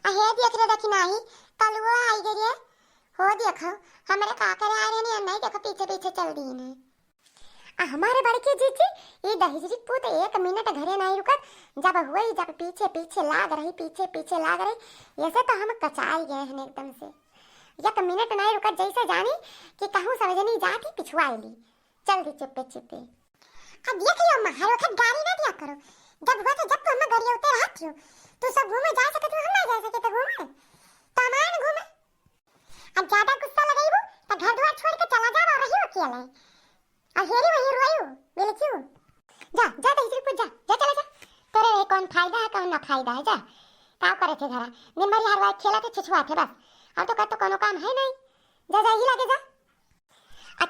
हे देख रे देखी नहीं कल वो आई गई है हो देखो हमारे का करे आ रहे नहीं देखो पीछे पीछे चल दी ने हमारे बड़के जीजी ये दहेजी पूत एक मिनट घरे नहीं रुकत जब हुई जब पीछे पीछे लाग रही ऐसे तो हम कचाई गए हैं एकदम से एक मिनट नहीं रुकत जैसे जानी कि कहूँ समझनी जाती पिछुआई ली चल दी चुप्पे चुप्पे अब देख लियो महारो खत गाड़ी ना दिया करो जब हुआ तो जब तुम गाड़ी उतर हाथ हो तू सब घूमे जा सके तू हम ना जा सके तो घूमे तो अमान घूमे अब ज्यादा गुस्सा लगाइबो तो घर द्वार छोड़ के चला जा और रही अकेले अब हेरी वही रोयो बोले क्यों जा जा तो इधर पूछ जा चला जा तेरे कौन फायदा है कौन ना फायदा है जा का करे थे घरा दिन भर हर बार खेला थे छुछुआ थे बस अब तो कर तो कोनो काम है नहीं जा जा ही लगे जा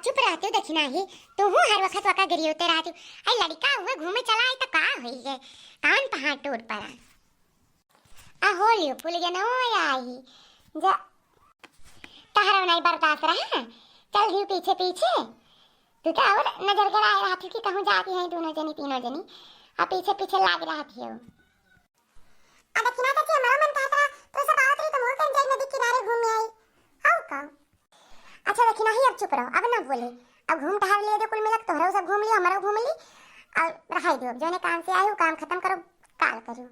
चुप रहते हो देखी नहीं तो हूँ हर वक्त वका गिरी होते रहती आई लड़का हुए घूमे चला आई तो का हुई है कान पहाड़ टूट पड़ा हो लियो फूल गया ना आई जा तहरा नहीं बर्दाश्त रहा चल रही पीछे पीछे तू क्या और नजर गड़ा रहा थी कि कहूँ जाती है दोनों जनी तीनों जनी अब पीछे पीछे लाग रहा थी वो अब देखना तो हमारा मन कहता तो सब आवत रही तो मोर कन जाई नदी किनारे घूम आई आओ का अच्छा देखी नहीं अब चुप रहो अब ना बोले अब घूम टहल ले दो कुल मिलक तोहरा सब घूम लियो हमारा घूम ली और रहाई दो जो ने काम से आयो काम खत्म करो काल करो।